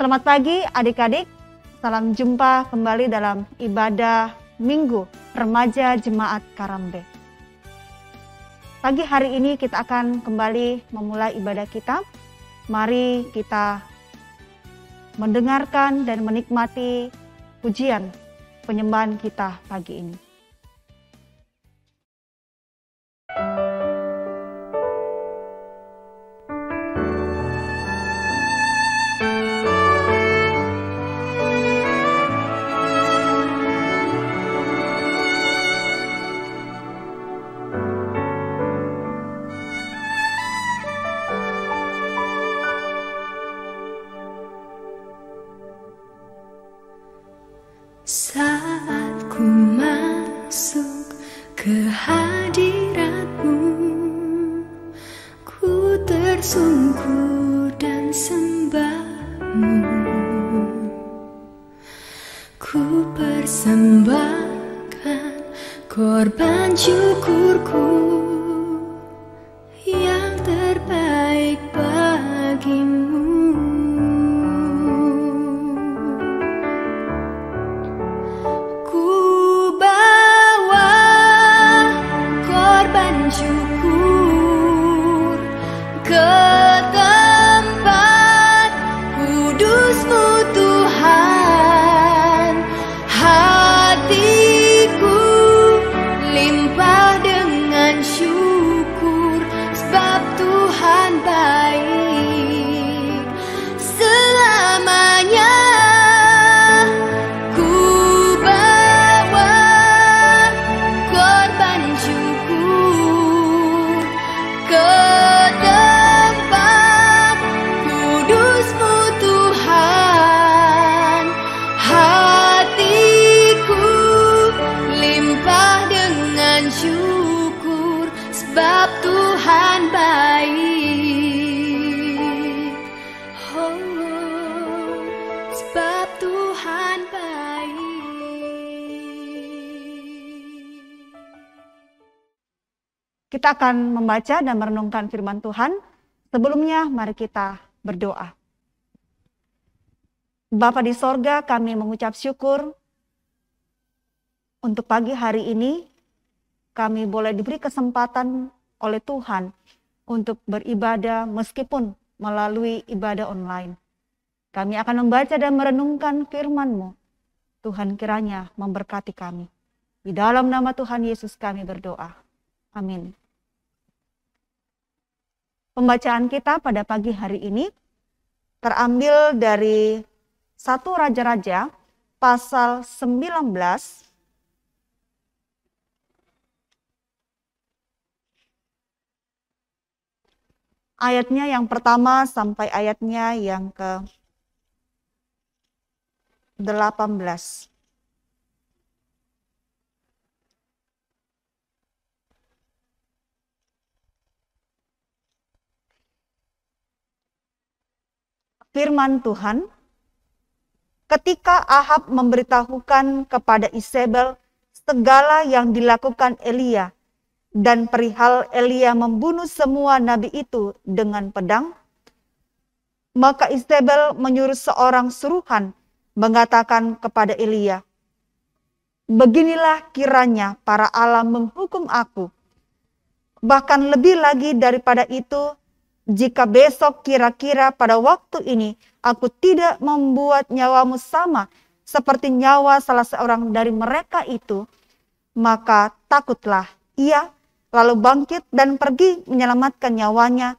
Selamat pagi adik-adik, salam jumpa kembali dalam ibadah Minggu Remaja Jemaat Karambe. Pagi hari ini kita akan kembali memulai ibadah kita. Mari kita mendengarkan dan menikmati pujian penyembahan kita pagi ini. Saat ku masuk ke hadirat-Mu, ku tersungkur dan sembah-Mu. Ku persembahkan korban syukurku yang terbaik bagi-Mu. Syukur ke tempat kudus-Mu Tuhan, hatiku limpah dengan syukur sebab Tuhan baik selamanya. Ku bawa korban syukur ke tempat kudus-Mu Tuhan, hatiku limpah dengan syukur sebab Tuhan baik. Oh, sebab Tuhan baik. Kita akan membaca dan merenungkan firman Tuhan. Sebelumnya mari kita berdoa. Bapa di sorga, kami mengucap syukur untuk pagi hari ini. Kami boleh diberi kesempatan oleh Tuhan untuk beribadah meskipun melalui ibadah online. Kami akan membaca dan merenungkan firman-Mu. Tuhan kiranya memberkati kami. Di dalam nama Tuhan Yesus kami berdoa. Amin. Pembacaan kita pada pagi hari ini terambil dari 1 Raja-Raja pasal 19 ayatnya yang pertama sampai ayatnya yang ke-18. Firman Tuhan, ketika Ahab memberitahukan kepada Isabel segala yang dilakukan Elia dan perihal Elia membunuh semua nabi itu dengan pedang, maka Isabel menyuruh seorang suruhan mengatakan kepada Elia, "Beginilah kiranya para Allah menghukum aku. Bahkan lebih lagi daripada itu, jika besok kira-kira pada waktu ini aku tidak membuat nyawamu sama seperti nyawa salah seorang dari mereka itu, maka takutlah ia lalu bangkit dan pergi menyelamatkan nyawanya.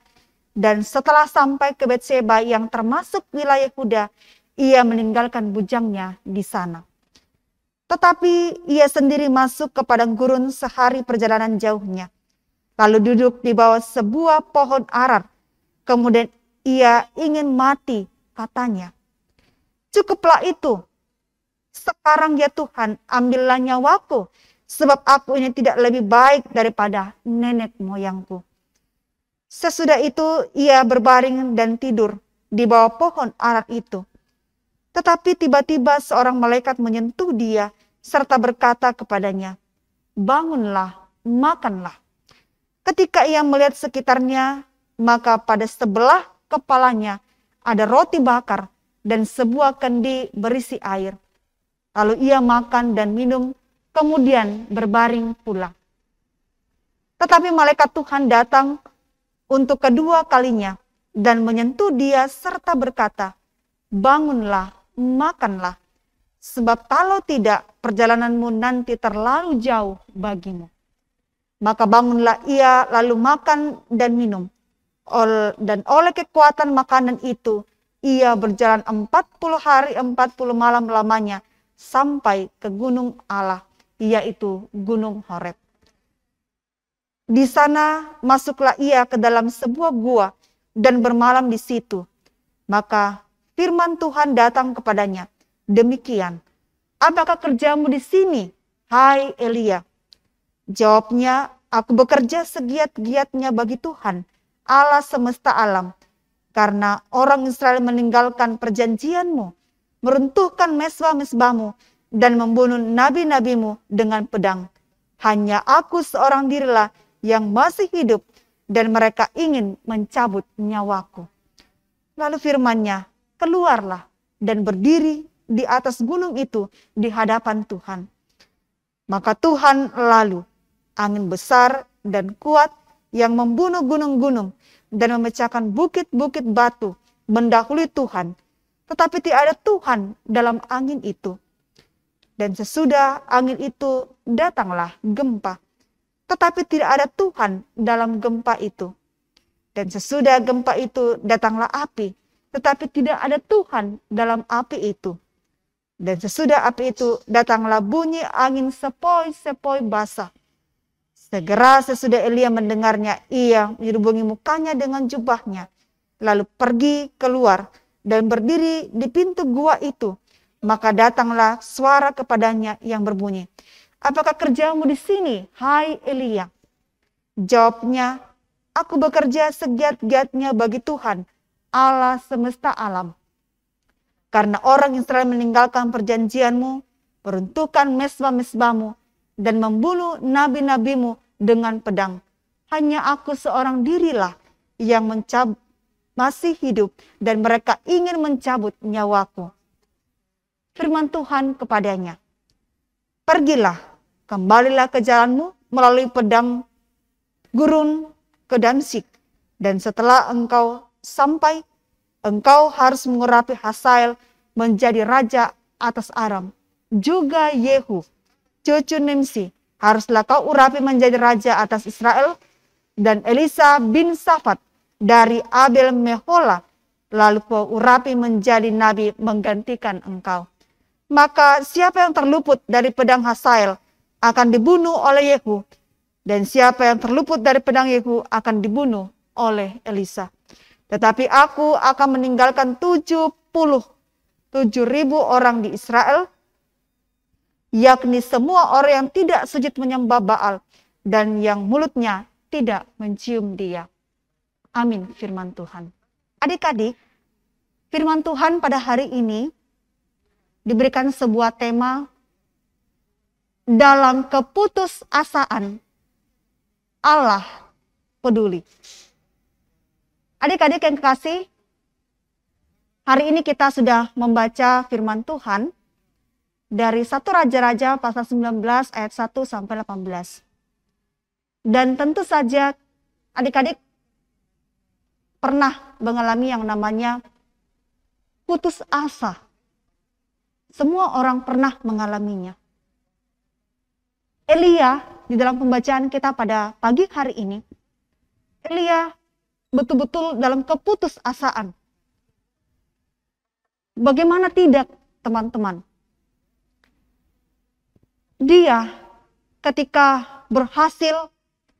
Dan setelah sampai ke Betseba yang termasuk wilayah Yehuda, ia meninggalkan bujangnya di sana. Tetapi ia sendiri masuk ke padang gurun sehari perjalanan jauhnya, lalu duduk di bawah sebuah pohon arar. Kemudian ia ingin mati, katanya, 'Cukuplah itu. Sekarang ya Tuhan, ambillah nyawaku, sebab aku ini tidak lebih baik daripada nenek moyangku.' Sesudah itu ia berbaring dan tidur di bawah pohon arar itu. Tetapi tiba-tiba seorang malaikat menyentuh dia serta berkata kepadanya, 'Bangunlah, makanlah.' Ketika ia melihat sekitarnya, maka pada sebelah kepalanya ada roti bakar dan sebuah kendi berisi air. Lalu ia makan dan minum, kemudian berbaring pula. Tetapi malaikat Tuhan datang untuk kedua kalinya dan menyentuh dia serta berkata, "Bangunlah, makanlah, sebab kalau tidak perjalananmu nanti terlalu jauh bagimu." Maka bangunlah ia lalu makan dan minum. Dan oleh kekuatan makanan itu, ia berjalan 40 hari 40 malam lamanya sampai ke gunung Allah, yaitu Gunung Horeb. Di sana masuklah ia ke dalam sebuah gua dan bermalam di situ. Maka firman Tuhan datang kepadanya, "Demikian, apakah kerjamu di sini, hai Elia?" Jawabnya, "Aku bekerja segiat-giatnya bagi Tuhan, Allah semesta alam, karena orang Israel meninggalkan perjanjianmu, meruntuhkan mezbah-mezbahmu, dan membunuh nabi-nabimu dengan pedang. Hanya aku seorang dirilah yang masih hidup, dan mereka ingin mencabut nyawaku." Lalu firman-Nya, "Keluarlah dan berdiri di atas gunung itu di hadapan Tuhan." Maka Tuhan lalu, angin besar dan kuat yang membunuh gunung-gunung dan memecahkan bukit-bukit batu mendahului Tuhan. Tetapi tidak ada Tuhan dalam angin itu. Dan sesudah angin itu datanglah gempa. Tetapi tidak ada Tuhan dalam gempa itu. Dan sesudah gempa itu datanglah api. Tetapi tidak ada Tuhan dalam api itu. Dan sesudah api itu datanglah bunyi angin sepoi-sepoi basah. Segera sesudah Elia mendengarnya, ia menyerubungi mukanya dengan jubahnya, lalu pergi keluar dan berdiri di pintu gua itu. Maka datanglah suara kepadanya yang berbunyi, "Apakah kerjamu di sini, hai Elia?" Jawabnya, "Aku bekerja segiat-giatnya bagi Tuhan, Allah semesta alam. Karena orang Israel meninggalkan perjanjianmu, meruntuhkan mezbah-mezbahmu, dan membunuh nabi-nabimu dengan pedang. Hanya aku seorang dirilah yang masih hidup, dan mereka ingin mencabut nyawaku." Firman Tuhan kepadanya, "Pergilah, kembalilah ke jalanmu melalui padang gurun ke Damsyik, dan setelah engkau sampai, engkau harus mengurapi Hazael menjadi raja atas Aram. Juga Yehu, cucu Nimsi, haruslah kau urapi menjadi raja atas Israel, dan Elisa bin Safat dari Abel Mehola, lalu kau urapi menjadi nabi menggantikan engkau. Maka siapa yang terluput dari pedang Hazael akan dibunuh oleh Yehu, dan siapa yang terluput dari pedang Yehu akan dibunuh oleh Elisa. Tetapi aku akan meninggalkan 77.000 orang di Israel, yakni semua orang yang tidak sujud menyembah Baal dan yang mulutnya tidak mencium dia." Amin, firman Tuhan. Adik-adik, firman Tuhan pada hari ini diberikan sebuah tema, dalam keputusasaan Allah peduli. Adik-adik yang kekasih, hari ini kita sudah membaca firman Tuhan dari 1 Raja-Raja pasal 19 ayat 1 sampai 18. Dan tentu saja adik-adik pernah mengalami yang namanya putus asa. Semua orang pernah mengalaminya. Elia di dalam pembacaan kita pada pagi hari ini, Elia betul-betul dalam keputusasaan. Bagaimana tidak, teman-teman? Dia ketika berhasil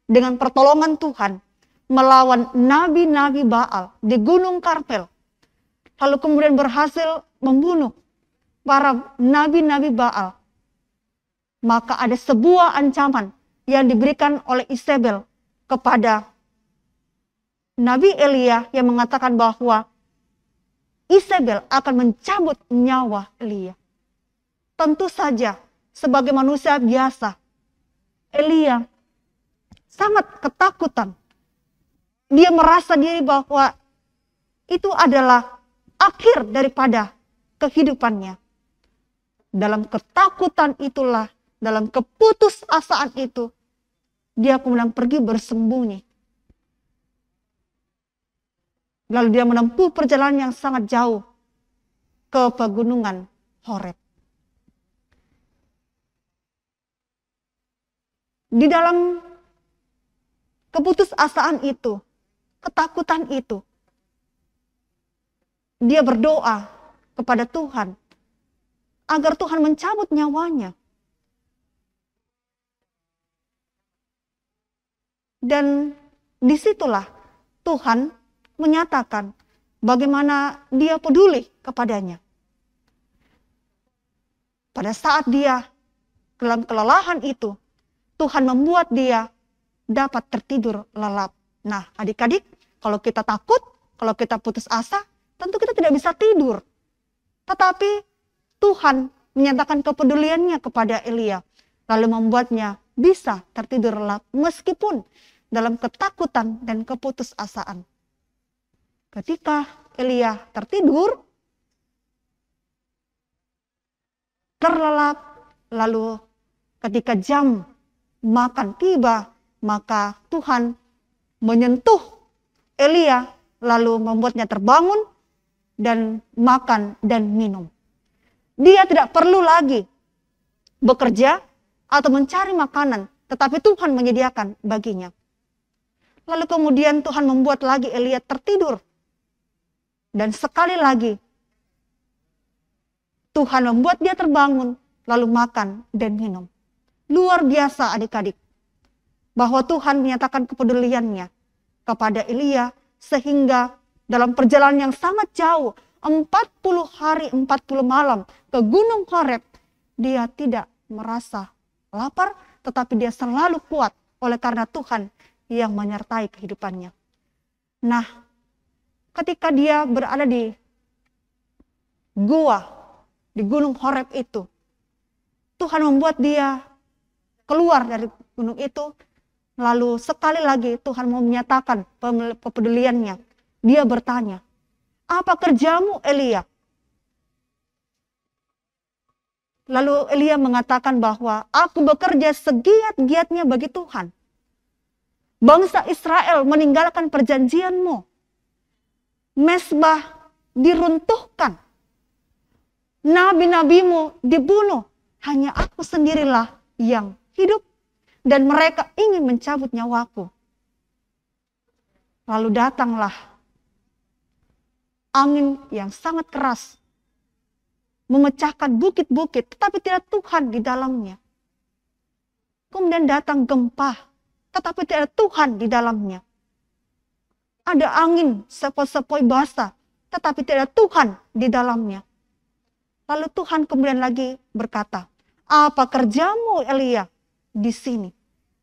dengan pertolongan Tuhan melawan nabi-nabi Baal di Gunung Karmel, lalu kemudian berhasil membunuh para nabi-nabi Baal, maka ada sebuah ancaman yang diberikan oleh Isabel kepada Nabi Elia yang mengatakan bahwa Isabel akan mencabut nyawa Elia. Tentu saja sebagai manusia biasa, Elia sangat ketakutan. Dia merasa diri bahwa itu adalah akhir daripada kehidupannya. Dalam ketakutan itulah, dalam keputusasaan itu, dia kemudian pergi bersembunyi. Lalu dia menempuh perjalanan yang sangat jauh ke pegunungan Horeb. Di dalam keputusasaan itu, ketakutan itu, dia berdoa kepada Tuhan agar Tuhan mencabut nyawanya. Dan disitulah Tuhan menyatakan bagaimana dia peduli kepadanya. Pada saat dia dalam kelelahan itu, Tuhan membuat dia dapat tertidur lelap. Nah, adik-adik, kalau kita takut, kalau kita putus asa, tentu kita tidak bisa tidur. Tetapi Tuhan menyatakan kepeduliannya kepada Elia, lalu membuatnya bisa tertidur lelap meskipun dalam ketakutan dan keputusasaan. Ketika Elia tertidur, terlelap, lalu ketika jam makan tiba, maka Tuhan menyentuh Elia, lalu membuatnya terbangun dan makan dan minum. Dia tidak perlu lagi bekerja atau mencari makanan, tetapi Tuhan menyediakan baginya. Lalu kemudian Tuhan membuat lagi Elia tertidur. Dan sekali lagi, Tuhan membuat dia terbangun, lalu makan dan minum. Luar biasa adik-adik, bahwa Tuhan menyatakan kepeduliannya kepada Elia, sehingga dalam perjalanan yang sangat jauh, 40 hari 40 malam ke Gunung Horeb, dia tidak merasa lapar, tetapi dia selalu kuat oleh karena Tuhan yang menyertai kehidupannya. Nah, ketika dia berada di gua, di Gunung Horeb itu, Tuhan membuat dia keluar dari gunung itu, lalu sekali lagi Tuhan mau menyatakan kepeduliannya. Dia bertanya, apa kerjamu Elia? Lalu Elia mengatakan bahwa aku bekerja segiat-giatnya bagi Tuhan. Bangsa Israel meninggalkan perjanjianmu. Mesbah diruntuhkan. Nabi-nabimu dibunuh. Hanya aku sendirilah yang hidup. Dan mereka ingin mencabut nyawaku. Lalu datanglah angin yang sangat keras. Memecahkan bukit-bukit, tetapi tidak Tuhan di dalamnya. Kemudian datang gempa, tetapi tidak Tuhan di dalamnya. Ada angin sepoi-sepoi basah, tetapi tidak Tuhan di dalamnya. Lalu Tuhan kemudian lagi berkata, apa kerjamu Elia di sini?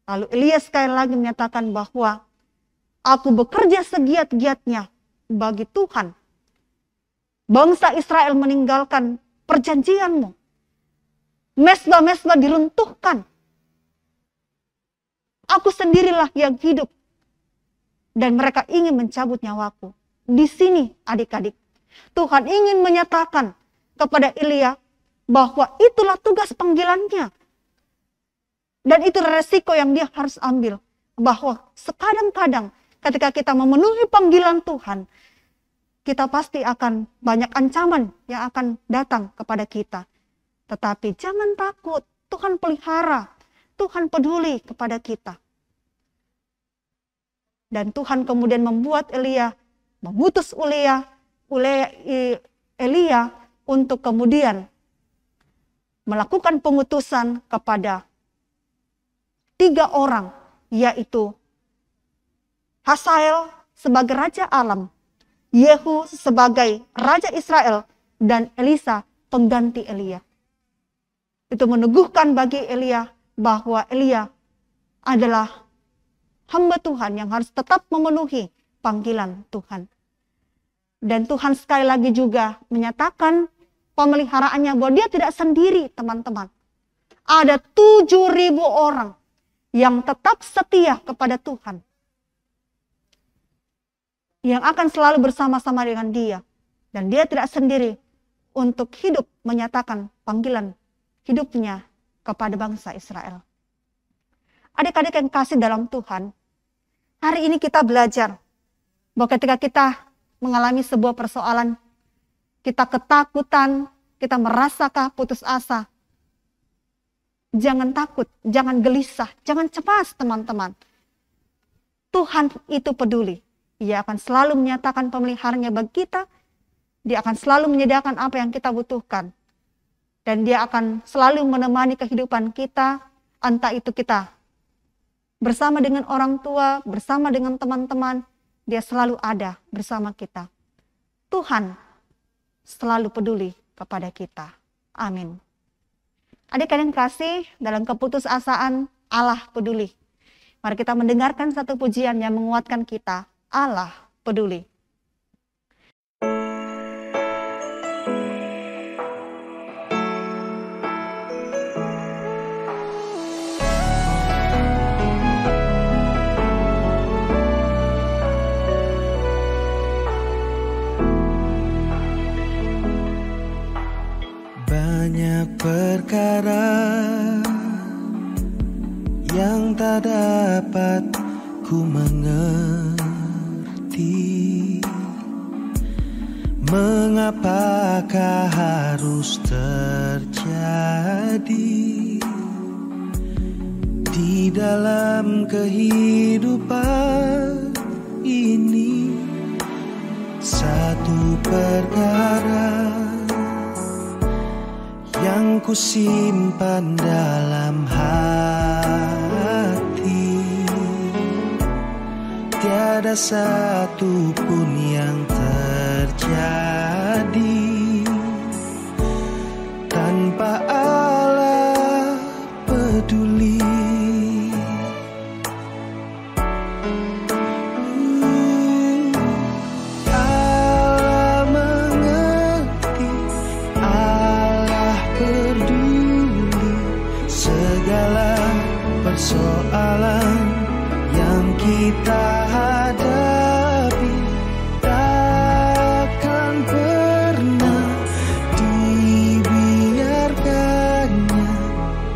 Lalu Elia sekali lagi menyatakan bahwa aku bekerja segiat-giatnya bagi Tuhan. Bangsa Israel meninggalkan perjanjianmu. Mesbah-mesbah diruntuhkan. Aku sendirilah yang hidup. Dan mereka ingin mencabut nyawaku. Di sini adik-adik, Tuhan ingin menyatakan kepada Elia bahwa itulah tugas panggilannya. Dan itu resiko yang dia harus ambil. Bahwa sekadang-kadang ketika kita memenuhi panggilan Tuhan, kita pasti akan banyak ancaman yang akan datang kepada kita. Tetapi jangan takut, Tuhan pelihara, Tuhan peduli kepada kita. Dan Tuhan kemudian membuat Elia, mengutus Elia untuk kemudian melakukan pengutusan kepada 3 orang, yaitu Hazael sebagai Raja Alam, Yehu sebagai Raja Israel, dan Elisa pengganti Elia. Itu meneguhkan bagi Elia bahwa Elia adalah hamba Tuhan yang harus tetap memenuhi panggilan Tuhan. Dan Tuhan sekali lagi juga menyatakan pemeliharaannya bahwa dia tidak sendiri, teman-teman. Ada 7.000 orang yang tetap setia kepada Tuhan. Yang akan selalu bersama-sama dengan dia. Dan dia tidak sendiri untuk hidup menyatakan panggilan hidupnya kepada bangsa Israel. Adik-adik yang kasih dalam Tuhan, hari ini kita belajar bahwa ketika kita mengalami sebuah persoalan, kita ketakutan, kita merasakah putus asa, jangan takut, jangan gelisah, jangan cemas teman-teman. Tuhan itu peduli. Ia akan selalu menyatakan pemeliharanya bagi kita. Dia akan selalu menyediakan apa yang kita butuhkan. Dan dia akan selalu menemani kehidupan kita, entah itu kita bersama dengan orang tua, bersama dengan teman-teman, dia selalu ada bersama kita. Tuhan selalu peduli kepada kita. Amin. Adik-adik yang kasih, dalam keputusasaan Allah peduli. Mari kita mendengarkan satu pujian yang menguatkan kita. Allah peduli. Banyak perkara yang tak dapat ku mengerti, mengapakah harus terjadi di dalam kehidupan ini. Satu perkara yang ku simpan dalam hati, tiada satu pun yang terjadi tanpa Allah peduli. Persoalan yang kita hadapi takkan pernah dibiarkannya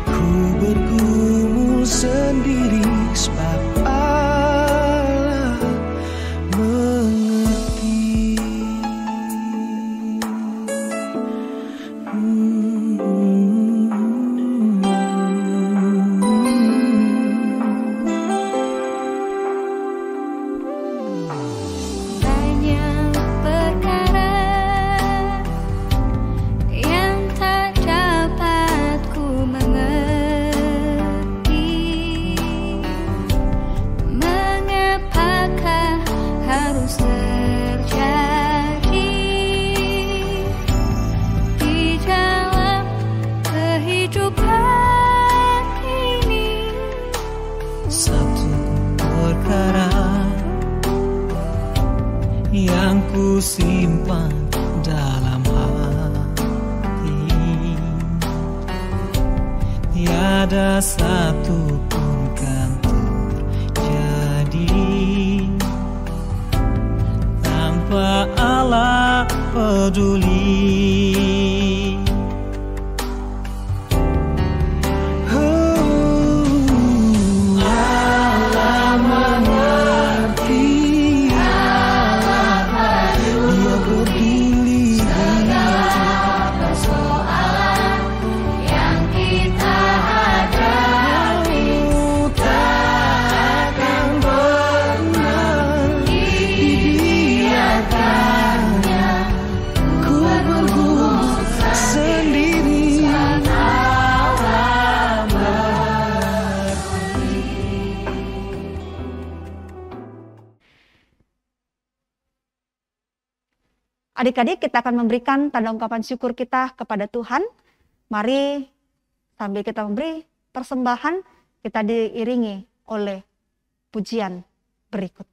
ku bergumul sendiri, sebab Allah mengerti. Yang ku simpan dalam hati, tiada satu pun kan terjadi tanpa Allah peduli. Adik-adik, kita akan memberikan tanda ungkapan syukur kita kepada Tuhan. Mari sambil kita memberi persembahan, kita diiringi oleh pujian berikut.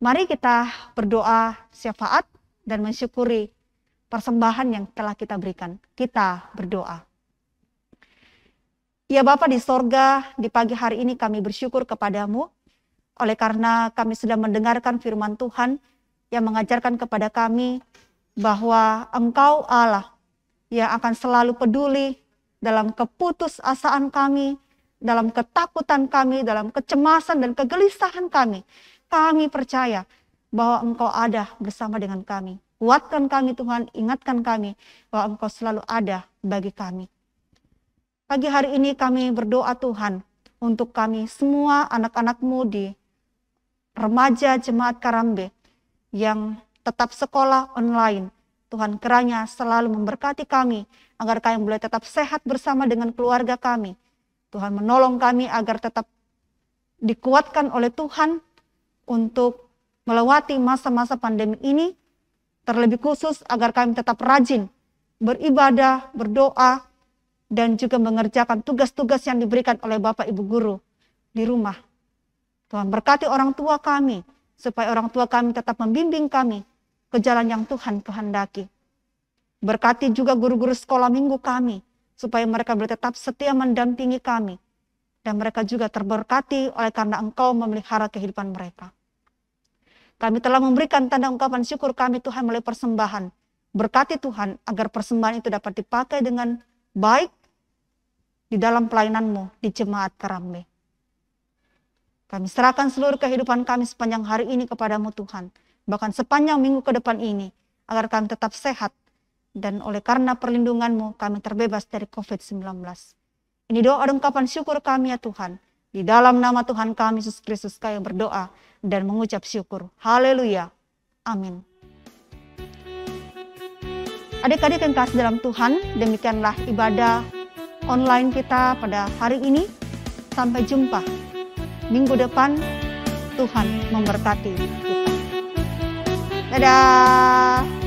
Mari kita berdoa syafaat dan mensyukuri persembahan yang telah kita berikan. Kita berdoa. Ya Bapa di sorga, di pagi hari ini kami bersyukur kepadamu, oleh karena kami sudah mendengarkan firman Tuhan yang mengajarkan kepada kami bahwa Engkau Allah yang akan selalu peduli dalam keputusasaan kami, dalam ketakutan kami, dalam kecemasan dan kegelisahan kami. Kami percaya bahwa Engkau ada bersama dengan kami. Kuatkan kami Tuhan, ingatkan kami bahwa Engkau selalu ada bagi kami. Pagi hari ini kami berdoa Tuhan untuk kami semua anak-anak-Mu di remaja Jemaat Karambe yang tetap sekolah online. Tuhan kiranya selalu memberkati kami agar kami boleh tetap sehat bersama dengan keluarga kami. Tuhan menolong kami agar tetap dikuatkan oleh Tuhan untuk melewati masa-masa pandemi ini. Terlebih khusus agar kami tetap rajin beribadah, berdoa, dan juga mengerjakan tugas-tugas yang diberikan oleh Bapak Ibu Guru di rumah. Tuhan berkati orang tua kami, supaya orang tua kami tetap membimbing kami ke jalan yang Tuhan kehendaki. Berkati juga guru-guru sekolah minggu kami, supaya mereka boleh tetap setia mendampingi kami. Dan mereka juga terberkati oleh karena Engkau memelihara kehidupan mereka. Kami telah memberikan tanda ungkapan syukur kami Tuhan melalui persembahan. Berkati Tuhan agar persembahan itu dapat dipakai dengan baik di dalam pelayanan-Mu di Jemaat Karambe. Kami serahkan seluruh kehidupan kami sepanjang hari ini kepadamu Tuhan. Bahkan sepanjang minggu ke depan ini. Agar kami tetap sehat. Dan oleh karena perlindungan-Mu kami terbebas dari COVID-19. Ini doa dan ungkapan syukur kami ya Tuhan. Di dalam nama Tuhan kami Yesus Kristus kami berdoa dan mengucap syukur. Haleluya. Amin. Adik-adik yang kasih dalam Tuhan, demikianlah ibadah online kita pada hari ini. Sampai jumpa minggu depan. Tuhan memberkati kita. Dadah.